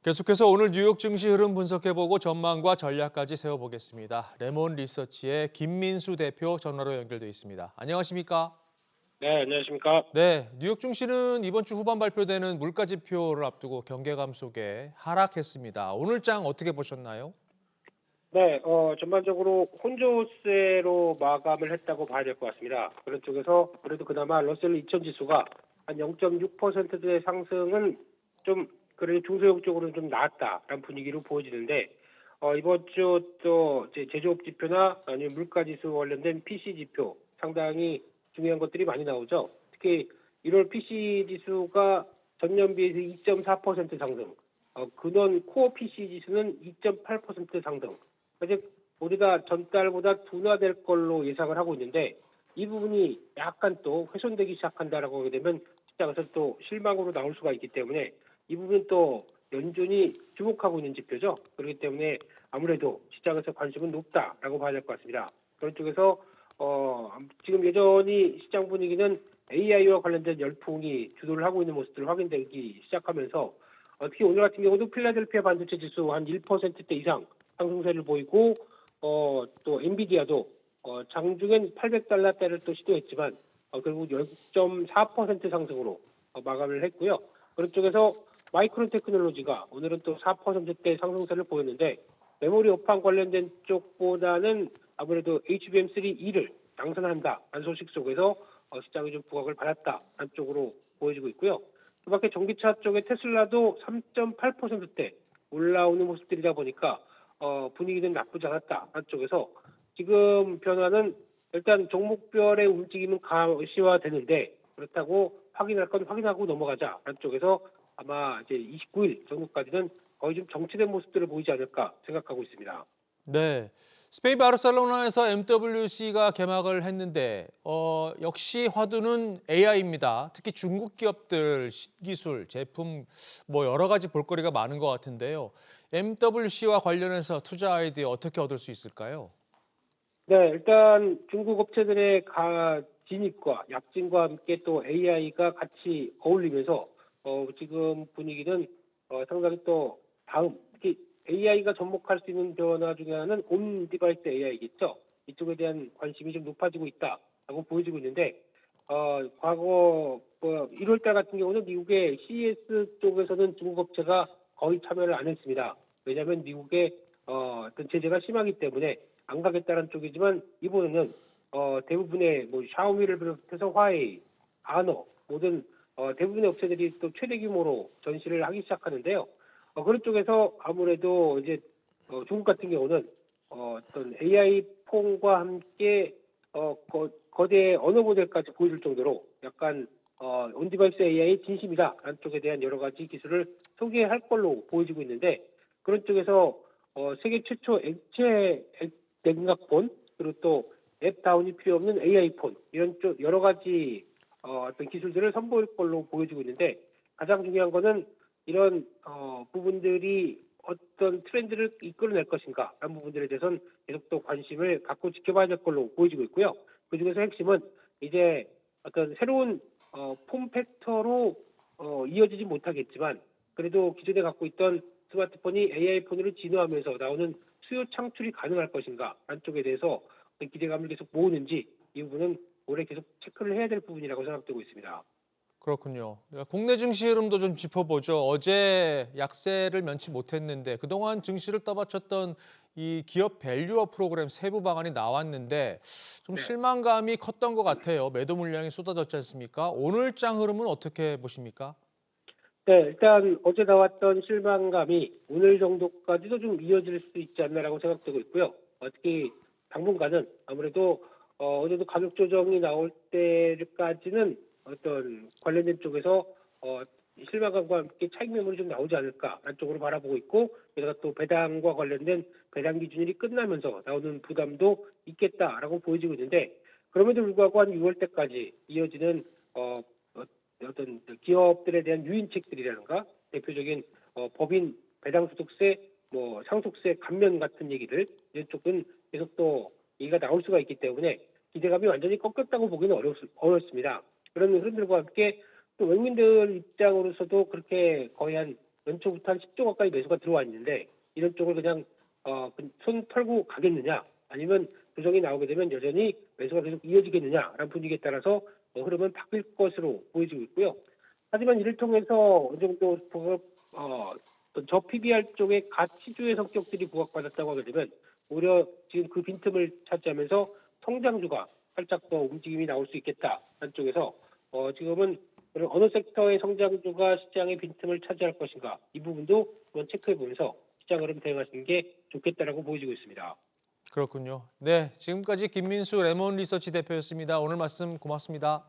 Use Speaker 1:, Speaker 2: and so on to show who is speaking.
Speaker 1: 계속해서 오늘 뉴욕 증시 흐름 분석해보고 전망과 전략까지 세워보겠습니다. 레몬 리서치의 김민수 대표 전화로 연결돼 있습니다. 안녕하십니까?
Speaker 2: 네, 안녕하십니까?
Speaker 1: 네, 뉴욕 증시는 이번 주 후반 발표되는 물가 지표를 앞두고 경계감 속에 하락했습니다. 오늘 장 어떻게 보셨나요?
Speaker 2: 네, 전반적으로 혼조세로 마감을 했다고 봐야 될 것 같습니다. 그런 쪽에서 그래도 그나마 러셀 2000 지수가 한 0.6%의 상승은 좀 그래도 중소형 쪽으로는 좀 나았다라는 분위기로 보여지는데 이번 주 또 제조업 지표나 아니면 물가 지수 관련된 PC 지표 상당히 중요한 것들이 많이 나오죠. 특히 1월 PC 지수가 전년 비해서 2.4% 상승, 근원 코어 PC 지수는 2.8% 상승. 즉 우리가 전달보다 둔화될 걸로 예상을 하고 있는데 이 부분이 약간 또 훼손되기 시작한다라고 하게 되면 시장에서 또 실망으로 나올 수가 있기 때문에 이 부분 또 연준이 주목하고 있는 지표죠. 그렇기 때문에 아무래도 시장에서 관심은 높다라고 봐야 될 것 같습니다. 그런 쪽에서 지금 여전히 시장 분위기는 AI와 관련된 열풍이 주도를 하고 있는 모습들을 확인되기 시작하면서 특히 오늘 같은 경우도 필라델피아 반도체 지수 한 1%대 이상 상승세를 보이고 또 엔비디아도 장중엔 $800대를 또 시도했지만 결국 0.4% 상승으로 마감을 했고요. 그런 쪽에서 마이크론 테크놀로지가 오늘은 또 4%대 상승세를 보였는데 메모리 업황 관련된 쪽보다는 아무래도 HBM3E를 양산한다라는 소식 속에서 시장이 좀 부각을 받았다라는 쪽으로 보여지고 있고요. 그밖에 전기차 쪽에 테슬라도 3.8%대 올라오는 모습들이다 보니까 분위기는 나쁘지 않았다 한쪽에서 지금 변화는 일단 종목별의 움직임은 가시화되는데 그렇다고 확인할 건 확인하고 넘어가자 한쪽에서 아마 이제 29일 정도까지는 거의 좀 정체된 모습들을 보이지 않을까 생각하고 있습니다.
Speaker 1: 네, 스페인 바르셀로나에서 MWC가 개막을 했는데 역시 화두는 AI입니다. 특히 중국 기업들 신기술, 제품 뭐 여러 가지 볼거리가 많은 것 같은데요. MWC와 관련해서 투자 아이디어 어떻게 얻을 수 있을까요?
Speaker 2: 네, 일단 중국 업체들의 진입과 약진과 함께 또 AI가 같이 어울리면서 지금 분위기는 상당히 또 다음 특히 AI가 접목할 수 있는 변화 중에 하나는 온 디바이스 AI겠죠. 이쪽에 대한 관심이 좀 높아지고 있다라고 보여지고 있는데 과거 1월 달 같은 경우는 미국의 CES 쪽에서는 중국 업체가 거의 참여를 안 했습니다. 왜냐하면 미국의 어떤 제재가 심하기 때문에 안 가겠다는 쪽이지만 이번에는 대부분의 뭐 샤오미를 비롯해서 화웨이, 아너 모든 대부분의 업체들이 또 최대 규모로 전시를 하기 시작하는데요. 그런 쪽에서 아무래도 이제 중국 같은 경우는 어떤 AI 폰과 함께 거대 언어 모델까지 보여줄 정도로 약간 온디바이스 AI의 진심이다라는 쪽에 대한 여러 가지 기술을 소개할 걸로 보여지고 있는데 그런 쪽에서 세계 최초 액체 냉각폰 그리고 또 앱 다운이 필요 없는 AI 폰 이런 쪽 여러 가지 어떤 기술들을 선보일 걸로 보여지고 있는데 가장 중요한 거는 이런 부분들이 어떤 트렌드를 이끌어낼 것인가 라는 부분들에 대해서는 계속 또 관심을 갖고 지켜봐야 될 걸로 보여지고 있고요. 그중에서 핵심은 이제 어떤 새로운 폼팩터로 이어지지 못하겠지만 그래도 기존에 갖고 있던 스마트폰이 AI 폰으로 진화하면서 나오는 수요 창출이 가능할 것인가 안쪽에 대해서 기대감을 계속 모으는지 이 부분은 올해 계속 체크를 해야 될 부분이라고 생각되고 있습니다.
Speaker 1: 그렇군요. 국내 증시 흐름도 좀 짚어보죠. 어제 약세를 면치 못했는데 그동안 증시를 떠받쳤던 이 기업 밸류업 프로그램 세부 방안이 나왔는데 좀
Speaker 2: 네.
Speaker 1: 실망감이 컸던 것 같아요. 매도 물량이 쏟아졌지 않습니까? 오늘 장 흐름은 어떻게 보십니까?
Speaker 2: 네, 일단 어제 나왔던 실망감이 오늘 정도까지도 좀 이어질 수 있지 않나라고 생각되고 있고요. 특히 당분간은 아무래도 어제도 가격 조정이 나올 때까지는 어떤 관련된 쪽에서 실망감과 함께 차익 매물이 좀 나오지 않을까라는 쪽으로 바라보고 있고 게다가 또 배당과 관련된 배당 기준일이 끝나면서 나오는 부담도 있겠다라고 보여지고 있는데 그럼에도 불구하고 한 6월 때까지 이어지는 어떤 기업들에 대한 유인책들이라든가 대표적인 법인 배당소득세, 뭐 상속세 감면 같은 얘기들 이런 쪽은 계속 또 얘기가 나올 수가 있기 때문에 기대감이 완전히 꺾였다고 보기는 어렵습니다. 그런 흐름들과 함께 또 외국인들 입장으로서도 그렇게 거의 한 연초부터 한 10조 가까이 매수가 들어와 있는데 이런 쪽을 그냥 손 털고 가겠느냐 아니면 조정이 나오게 되면 여전히 매수가 계속 이어지겠느냐라는 분위기에 따라서 흐름은 바뀔 것으로 보여지고 있고요. 하지만 이를 통해서 어느 정도 저 PBR 쪽의 가치주의 성격들이 부각받았다고 하게 되면 오히려 지금 그 빈틈을 차지하면서 성장주가 살짝 더 움직임이 나올 수 있겠다는 쪽에서 지금은 어느 섹터의 성장주가 시장의 빈틈을 차지할 것인가 이 부분도 한번 체크해 보면서 시장 흐름 대응하시는 게 좋겠다라고 보여지고 있습니다.
Speaker 1: 그렇군요. 네, 지금까지 김민수 레몬 리서치 대표였습니다. 오늘 말씀 고맙습니다.